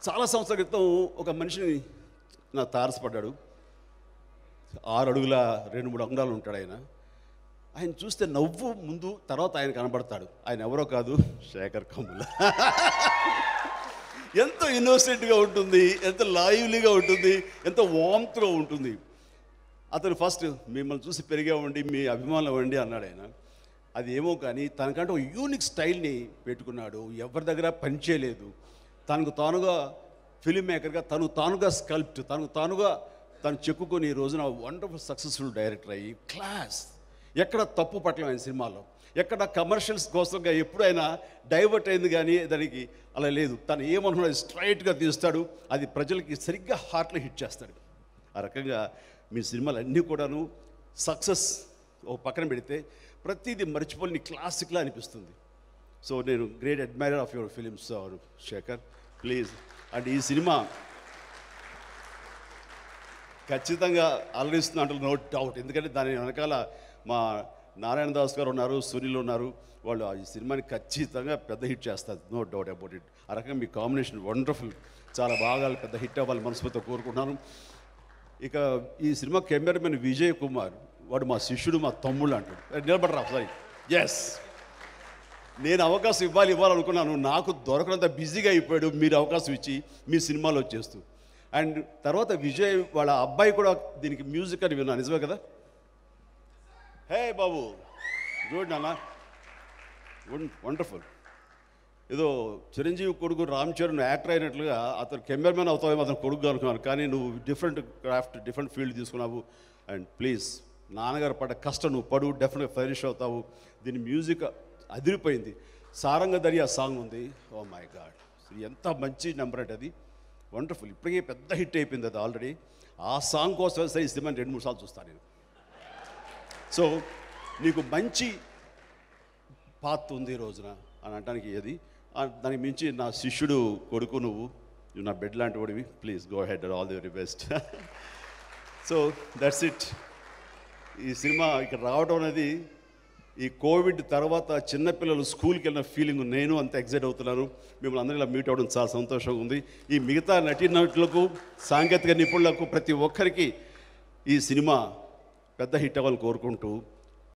చాలా సంవత్సరాల క్రితం ఒక మనిషిని నా తారసపడ్డాడు. 6 అడుగుల 2-3 అంగుళాలు ఉంటాడు ఆయన. ఆయన చూస్తే నవ్వు ముందు, తర్వాత ఆయన కనబడతాడు. ఆయన ఎవరో కాదు, శేఖర్ కమ్ముల. ఎంతో ఇన్నోసెంట్గా ఉంటుంది, ఎంత లైవ్లీగా ఉంటుంది, ఎంత వామ్త్గా ఉంటుంది. అతను ఫస్ట్ మిమ్మల్ని చూసి పెరిగామండి, మీ అభిమానులు అవ్వండి అన్నాడు ఆయన. అది ఏమో కానీ తనకంటే ఒక యూనిక్ స్టైల్ని పెట్టుకున్నాడు. ఎవరి దగ్గర పనిచేయలేదు. తనకు తానుగా ఫిలిం మేకర్గా, తానుగా స్కల్ప్ట్, తను చెక్కుకొని ఈ రోజున వండర్ఫుల్ సక్సెస్ఫుల్ డైరెక్టర్ అయ్యి క్లాస్. ఎక్కడ తప్పు పట్టలేం ఆయన సినిమాలో, ఎక్కడ కమర్షియల్స్ కోసంగా ఎప్పుడు ఆయన డైవర్ట్ అయింది కానీ దానికి అలా లేదు. తను ఏమనుకున్నది స్ట్రైట్గా తీస్తాడు, అది ప్రజలకి సరిగ్గా హార్ట్లో హిట్ చేస్తాడు. ఆ రకంగా మీ సినిమాలు అన్నీ కూడాను సక్సెస్ ఒక పక్కన పెడితే ప్రతిదీ మర్చిపోలేని క్లాసిక్లా అనిపిస్తుంది. సో నేను great admirer of your films Shekhar, please. And ఈ సినిమా ఖచ్చితంగా అలరిస్తుంది అంటే నో డౌట్. ఎందుకంటే దాని వెనకాల మా నారాయణ దాస్ గారు ఉన్నారు, సునీల్ ఉన్నారు. వాళ్ళు ఈ సినిమాని ఖచ్చితంగా పెద్ద హిట్ చేస్తారు, నో డౌట్ అబౌట్ ఇట్. ఆ రకంగా మీ కాంబినేషన్ వండర్ఫుల్, చాలా బాగా పెద్ద హిట్ అవ్వాలి మనస్ఫూర్తిగా కోరుకుంటున్నాను. ఇక ఈ సినిమా కెమెరామెన్ విజయ్ కుమార్, వాడు మా శిష్యుడు, మా తమ్ముళ్ళు అంటాడు. నిలబడరా సారీ. ఎస్, నేను అవకాశం ఇవ్వాలనుకున్నాను, నాకు దొరకనంత బిజీగా అయిపోయాడు. మీరు అవకాశం ఇచ్చి మీ సినిమాలో చేస్తూ. అండ్ తర్వాత విజయ్ వాళ్ళ అబ్బాయి కూడా దీనికి మ్యూజిక్ అని విన్నాను, నిజమే కదా? హే బాబు, గుడ్ నాన్న, వండర్ఫుల్. ఏదో చిరంజీవి కొడుకు రామ్ చరణ్ యాక్టర్ అయినట్లుగా అతను కెమెరామెన్ అవుతావేమో అతను కొడుకు అనుకున్నాను, కానీ నువ్వు డిఫరెంట్ క్రాఫ్ట్, డిఫరెంట్ ఫీల్డ్ తీసుకున్నావు. అండ్ ప్లీజ్, నాన్నగారు పడ్డ కష్టం నువ్వు పడు, డెఫినెట్గా ఫైనిష్ అవుతావు. దీని మ్యూజిక్ అదిరిపోయింది. సారంగ దర్యా సాంగ్ ఉంది, ఓ మై గాడ్, ఎంత మంచి నెంబర్ అంటే అది వండర్ఫుల్. ఇప్పటికే పెద్ద హిట్ అయిపోయింది అది ఆల్రెడీ. ఆ సాంగ్ కోసం సరే ఈ సినిమాని 2-3 సార్లు చూస్తాను నేను. సో నీకు మంచి పాత్ ఉంది ఈ రోజున అని అనడానికి అది. దానికి మించి నా శిష్యుడు కొడుకు, నువ్వు నా బెడ్ లాంటి వాడివి. Please go head, all the very best. So that's it. ఈ సినిమా ఇక్కడ రావడం అనేది ఈ కోవిడ్ తర్వాత చిన్నపిల్లలు స్కూల్కి వెళ్ళిన ఫీలింగ్, నేను అంత ఎగ్జైట్ అవుతున్నాను. మిమ్మల్ని అందరూ ఇలా మీట్ అవ్వడం చాలా సంతోషంగా ఉంది. ఈ మిగతా నటీనటులకు, సాంకేతిక నిపుణులకు, ప్రతి ఒక్కరికి ఈ సినిమా పెద్ద హిట్ అవ్వాలని కోరుకుంటూ